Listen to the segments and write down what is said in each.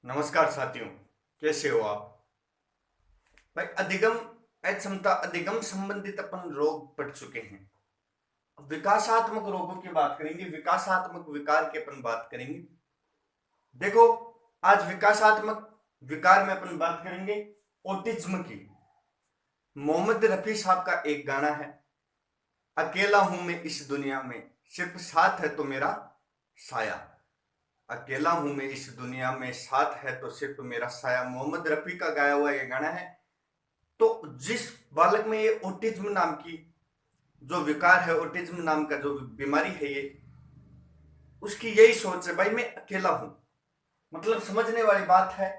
नमस्कार साथियों, कैसे हो आप? भाई अधिगम अक्षमता अधिगम संबंधित अपन रोग पढ़ चुके हैं। विकासात्मक रोगों की बात करेंगे, विकासात्मक विकार की अपन बात करेंगे। देखो, आज विकासात्मक विकार में अपन बात करेंगे ऑटिज्म की। मोहम्मद रफी साहब का एक गाना है, अकेला हूं मैं इस दुनिया में, सिर्फ साथ है तो मेरा साया। अकेला हूं मैं इस दुनिया में, साथ है तो सिर्फ मेरा साया। मोहम्मद रफी का गाया हुआ ये गाना है। तो जिस बालक में ये ऑटिज्म नाम की जो विकार है, ऑटिज्म नाम का जो बीमारी है, ये उसकी यही सोच है, भाई मैं अकेला हूं। मतलब समझने वाली बात है।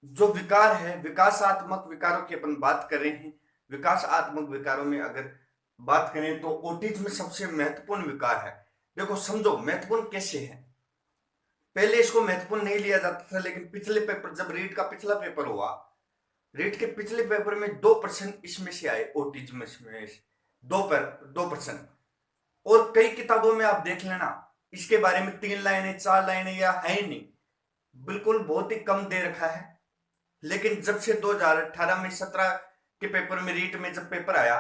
जो विकार है, विकासात्मक विकारों की अपन बात कर रहे हैं। विकासात्मक विकारों में अगर बात करें तो ऑटिज्म सबसे महत्वपूर्ण विकार है। देखो समझो महत्वपूर्ण कैसे है। पहले इसको महत्वपूर्ण नहीं लिया जाता था, लेकिन पिछले पेपर, जब रीट का पिछला पेपर हुआ, रीट के पिछले पेपर में 2% इसमें से आए, ऑटिज्म में से 2%। और कई किताबों में आप देख लेना, इसके बारे में 3 लाइनें 4 लाइनें या है ही नहीं, बिल्कुल बहुत ही कम दे रखा है। लेकिन जब से 2018 में 17 के पेपर में, रीट में जब पेपर आया,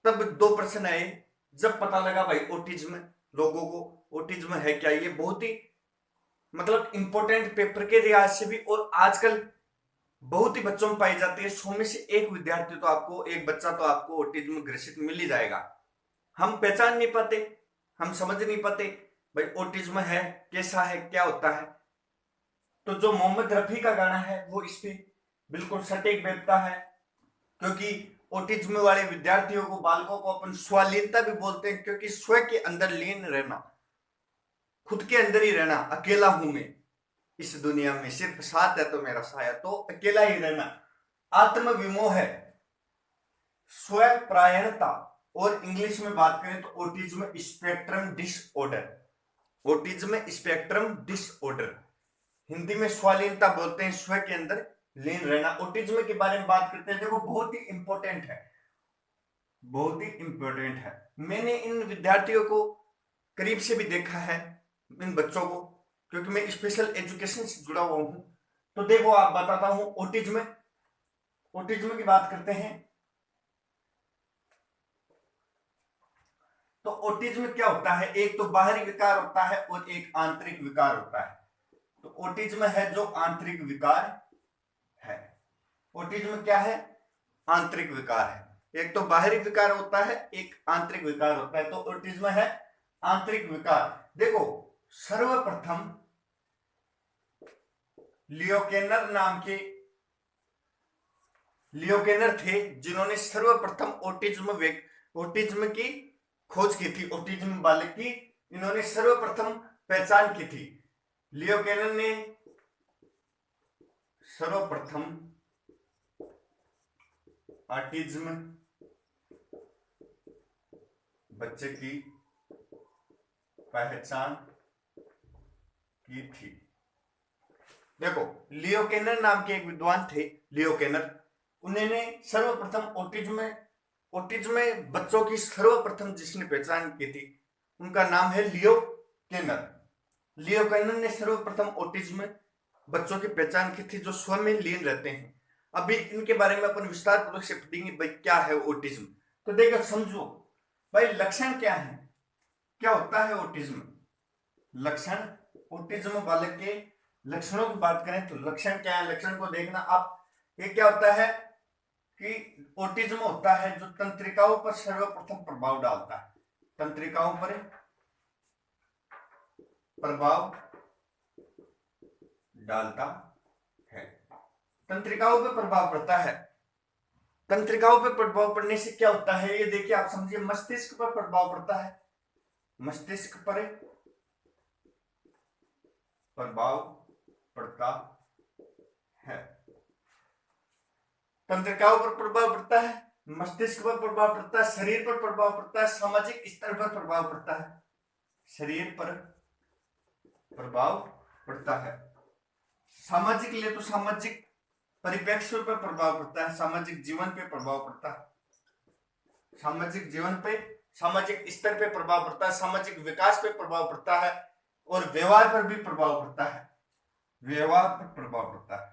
तब 2% आए। जब पता लगा भाई ऑटिज्म, लोगों को ऑटिज्म है क्या, ये बहुत ही मतलब इंपॉर्टेंट पेपर के लिहाज से भी। और आजकल बहुत ही बच्चों में पाई जाती है। 100 में से एक विद्यार्थी तो आपको, एक बच्चा तो आपको ऑटिज्म ग्रसित मिल ही जाएगा। हम पहचान नहीं पाते, हम समझ नहीं पाते भाई ऑटिज्म है कैसा है, क्या होता है। तो जो मोहम्मद रफी का गाना है वो इस पे बिल्कुल सटीक बैठता है। क्योंकि ऑटिज्म वाले विद्यार्थियों को, बालकों को अपन स्वलीनता भी बोलते हैं, क्योंकि स्व के अंदर लीन रहना, खुद के अंदर ही रहना। अकेला हूं मैं इस दुनिया में, सिर्फ साथ है तो मेरा साया। तो अकेला ही रहना, आत्म विमोह है, स्वप्रायणता। और इंग्लिश में बात करें तो autism spectrum disorder, autism spectrum disorder. Hindi में स्वालीनता बोलते हैं, स्व के अंदर लीन रहना। ऑटिज्म के बारे में बात करते हैं, देखो बहुत ही इंपॉर्टेंट है, बहुत ही इंपॉर्टेंट है। मैंने इन विद्यार्थियों को करीब से भी देखा है, इन बच्चों को, क्योंकि मैं स्पेशल एजुकेशन से जुड़ा हुआ हूं। तो देखो आप बताता हूं, ऑटिज्म, ऑटिज्म की बात करते हैं। तो ऑटिज्म क्या होता है? एक तो बाहरी विकार होता है और एक आंतरिक विकार होता है। तो ऑटिज्म है जो आंतरिक विकार है। ऑटिज्म क्या है? आंतरिक विकार है। एक तो बाहरी विकार होता है, एक आंतरिक विकार होता है। तो ऑटिज्म है आंतरिक विकार। देखो, सर्वप्रथम लियोकेनर नाम के लियोकेनर थे, जिन्होंने सर्वप्रथम ऑटिज्म की खोज की थी, ऑटिज्म बालक की इन्होंने सर्वप्रथम पहचान की थी। लियोकेनर ने सर्वप्रथम ऑटिज्म बच्चे की पहचान की थी। देखो, लियोकेनर नाम के एक विद्वान थे, लियोकेनर, उन्होंने सर्वप्रथम ऑटिज्म बच्चों की सर्वप्रथम जिसने पहचान की थी, उनका नाम है लियोकेनर। लियोकेनर ने सर्वप्रथम ऑटिज्म बच्चों की पहचान की थी, जो स्व में लीन रहते हैं। अभी इनके बारे में अपन विस्तार पूर्वक से पढ़ेंगे, भाई क्या है ऑटिज्म। तो देखो समझो, भाई लक्षण क्या है, क्या होता है ऑटिज्म। लक्षण, ऑटिज्म बालक के लक्षणों की बात करें तो लक्षण क्या है, लक्षण को देखना आप। ये क्या होता है कि ऑटिज्म होता है जो तंत्रिकाओं पर सर्वप्रथम प्रभाव डालता है, तंत्रिकाओं पर प्रभाव डालता है, तंत्रिकाओं पर प्रभाव पड़ता है। तंत्रिकाओं पर प्रभाव पड़ने से क्या होता है, ये देखिए आप समझिए, मस्तिष्क पर प्रभाव पड़ता है, मस्तिष्क पर प्रभाव पड़ता है, तंत्रिकाओं पर प्रभाव पड़ता है, मस्तिष्क पर प्रभाव पड़ता है, शरीर पर प्रभाव पड़ता है, सामाजिक स्तर पर प्रभाव पड़ता है, शरीर पर प्रभाव पड़ता है। सामाजिक ले तो सामाजिक परिप्रेक्ष्य पर प्रभाव पड़ता है, सामाजिक जीवन पे प्रभाव पड़ता है, सामाजिक जीवन पे, सामाजिक स्तर पे प्रभाव पड़ता है, सामाजिक विकास पे प्रभाव पड़ता है, और व्यवहार पर भी प्रभाव पड़ता है। व्यवहार पर प्रभाव पड़ता है,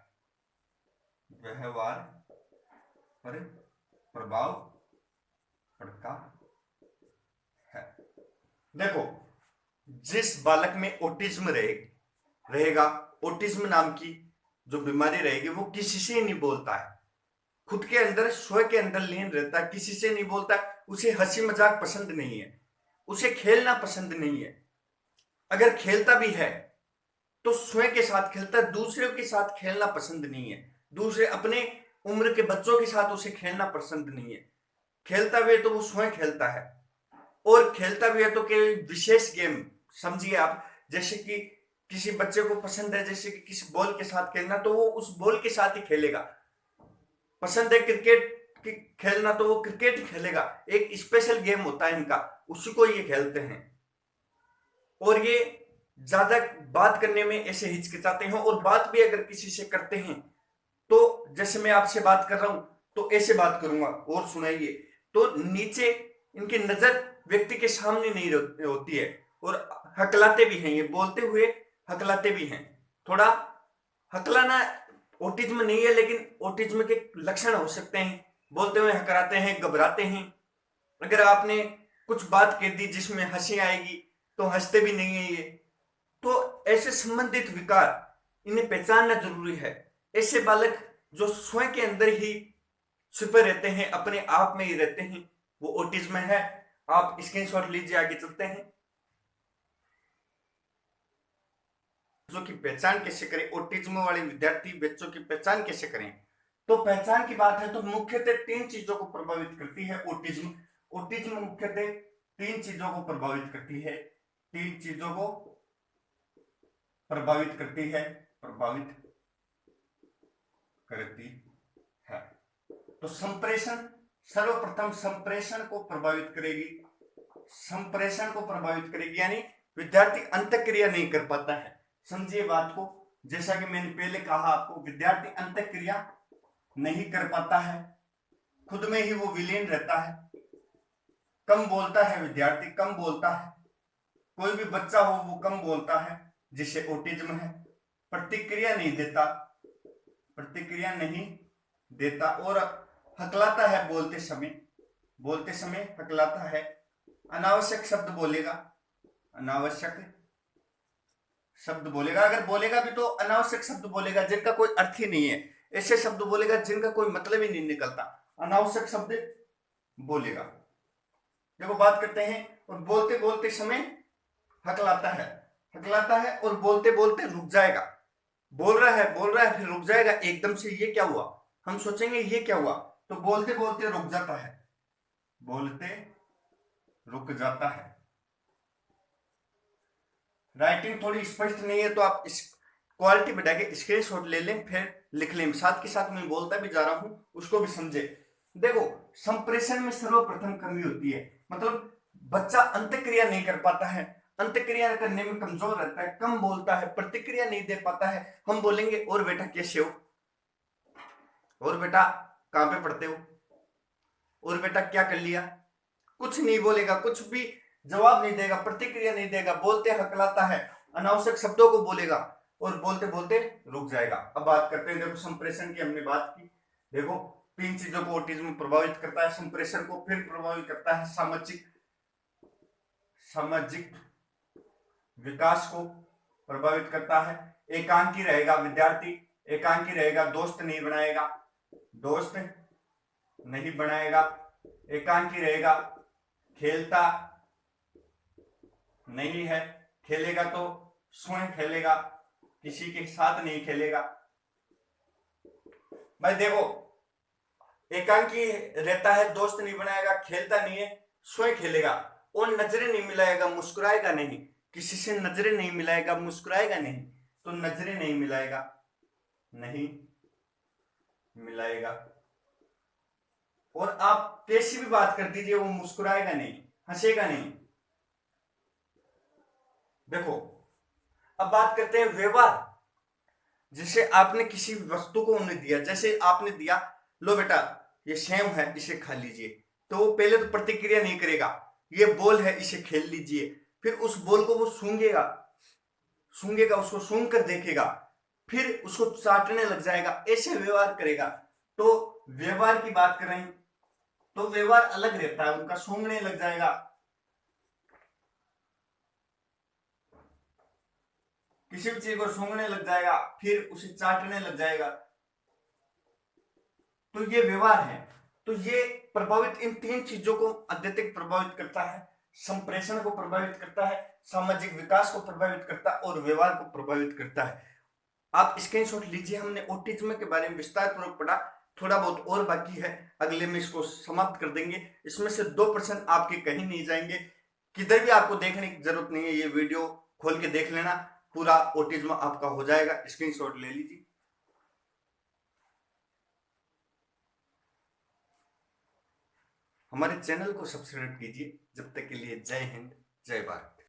व्यवहार पर प्रभाव पड़ता है। देखो, जिस बालक में ओटिज्म रहेगा, ओटिज्म नाम की जो बीमारी रहेगी, वो किसी से नहीं बोलता है, खुद के अंदर स्वयं के अंदर लीन रहता है, किसी से नहीं बोलता, उसे हंसी मजाक पसंद नहीं है, उसे खेलना पसंद नहीं है, अगर खेलता भी है तो स्वयं के साथ खेलता है, दूसरों के साथ खेलना पसंद नहीं है, दूसरे अपने उम्र के बच्चों के साथ उसे खेलना पसंद नहीं है, खेलता भी है तो वो स्वयं खेलता है, और खेलता भी है तो केवल विशेष गेम, समझिए आप, जैसे कि किसी बच्चे को पसंद है जैसे कि किसी बॉल के साथ खेलना, तो वो उस बॉल के साथ ही खेलेगा, पसंद है क्रिकेट की खेलना तो वो क्रिकेट ही खेलेगा, एक स्पेशल गेम होता है इनका, उसी को ये खेलते हैं। और ये ज्यादा बात करने में ऐसे हिचकिचाते हैं, और बात भी अगर किसी से करते हैं तो जैसे मैं आपसे बात कर रहा हूं तो ऐसे बात करूंगा, और सुनाइए, तो नीचे इनकी नजर व्यक्ति के सामने नहीं होती है, और हकलाते भी हैं, ये बोलते हुए हकलाते भी हैं, थोड़ा हकलाना ओटिज्म नहीं है लेकिन ओटिज्म के लक्षण हो सकते हैं, बोलते हुए हकराते हैं, घबराते हैं, अगर आपने कुछ बात कह दी जिसमें हंसी आएगी तो हंसते भी नहीं है ये, तो ऐसे संबंधित विकार इन्हें पहचानना जरूरी है। ऐसे बालक जो स्वयं के अंदर ही छिपे रहते हैं, अपने आप में ही रहते हैं, वो ओटिज्म है। आप स्क्रीनशॉट लीजिए, आगे चलते हैं। बच्चों की पहचान कैसे करें, ओटिज्म वाले विद्यार्थी बच्चों की पहचान कैसे करें, तो पहचान की बात है तो मुख्यतः 3 चीजों को प्रभावित करती है ओटिज्म। ओटिज्म मुख्यतः 3 चीजों को प्रभावित करती है, 3 चीजों को प्रभावित करती है, प्रभावित करती है। तो संप्रेषण, सर्वप्रथम संप्रेषण को प्रभावित करेगी, संप्रेषण को प्रभावित करेगी, यानी विद्यार्थी अंतःक्रिया नहीं कर पाता है, समझिए बात को, जैसा कि मैंने पहले कहा आपको, विद्यार्थी अंतःक्रिया नहीं कर पाता है, खुद में ही वो विलीन रहता है, कम बोलता है, विद्यार्थी कम बोलता है, कोई भी बच्चा हो वो कम बोलता है जिसे ओटिज्म है, प्रतिक्रिया नहीं देता, प्रतिक्रिया नहीं देता, और हकलाता है बोलते समय हकलाता है, अनावश्यक शब्द बोलेगा, अनावश्यक शब्द बोलेगा, अगर बोलेगा भी तो अनावश्यक शब्द बोलेगा जिनका कोई अर्थ ही नहीं है, ऐसे शब्द बोलेगा जिनका कोई मतलब ही नहीं निकलता, अनावश्यक शब्द बोलेगा। देखो बात करते हैं, और बोलते बोलते समय हकलाता है, हकलाता है, और बोलते बोलते रुक जाएगा, बोल रहा है फिर रुक जाएगा, एकदम से ये क्या हुआ, हम सोचेंगे ये क्या हुआ, तो बोलते बोलते रुक जाता है, बोलते रुक जाता है। राइटिंग थोड़ी स्पष्ट नहीं है तो आप इस क्वालिटी बढ़ा के स्क्रीनशॉट ले लें, फिर लिख लें, साथ के साथ मैं बोलता भी जा रहा हूं उसको भी समझे। देखो, संप्रेषण में सर्वप्रथम कमी होती है, मतलब बच्चा अंतःक्रिया नहीं कर पाता है, अंतःक्रिया करने में कमजोर रहता है, कम बोलता है, प्रतिक्रिया नहीं दे पाता है। हम बोलेंगे और बेटा कैसे हो, और बेटा कहां पे पढ़ते हो, और बेटा क्या कर लिया, कुछ नहीं बोलेगा, कुछ भी जवाब नहीं देगा, प्रतिक्रिया नहीं देगा, बोलते हकलाता है, अनावश्यक शब्दों को बोलेगा, और बोलते बोलते रुक जाएगा। अब बात करते हैं, देखो संप्रेषण की हमने बात की, देखो 3 चीजों को ओटिज्म प्रभावित करता है, संप्रेषण को फिर प्रभावित करता है सामाजिक विकास को प्रभावित करता है, एकांकी रहेगा विद्यार्थी, एकांकी रहेगा, दोस्त नहीं बनाएगा, दोस्त नहीं बनाएगा, एकांकी रहेगा, खेलता नहीं है, खेलेगा तो स्वयं खेलेगा, किसी के साथ नहीं खेलेगा। भाई देखो, एकांकी रहता है, दोस्त नहीं बनाएगा, खेलता नहीं है, स्वयं खेलेगा, और नजरें नहीं मिलाएगा, मुस्कुराएगा नहीं, किसी से नजरें नहीं मिलाएगा, मुस्कुराएगा नहीं, तो नजरें नहीं मिलाएगा, नहीं मिलाएगा, और आप कैसी भी बात कर दीजिए वो मुस्कुराएगा नहीं, हंसेगा नहीं। देखो, अब बात करते हैं व्यवहार, जैसे आपने किसी वस्तु को उन्हें दिया, जैसे आपने दिया, लो बेटा ये सेव है इसे खा लीजिए, तो वो पहले तो प्रतिक्रिया नहीं करेगा, ये बॉल है इसे खेल लीजिए, फिर उस बॉल को वो सूंघेगा, सूंघेगा, उसको सूंघ कर देखेगा, फिर उसको चाटने लग जाएगा, ऐसे व्यवहार करेगा। तो व्यवहार की बात करें तो व्यवहार अलग रहता है उनका, सूंघने लग जाएगा, किसी भी चीज को सूंघने लग जाएगा, फिर उसे चाटने लग जाएगा। तो ये व्यवहार है। तो ये प्रभावित, इन तीन चीजों को अत्यधिक प्रभावित करता है। संप्रेषण को प्रभावित करता है, सामाजिक विकास को प्रभावित करता है और व्यवहार को प्रभावित करता है। आप स्क्रीनशॉट लीजिए। हमने ऑटिज्म के बारे में विस्तार पूर्वक पढ़ा, थोड़ा बहुत और बाकी है, अगले में इसको समाप्त कर देंगे। इसमें से 2% आपके कहीं नहीं जाएंगे, किधर भी आपको देखने की जरूरत नहीं है, ये वीडियो खोल के देख लेना, पूरा ऑटिज्म आपका हो जाएगा। स्क्रीनशॉट ले लीजिए। हमारे चैनल को सब्सक्राइब कीजिए। जब तक के लिए जय हिंद, जय भारत।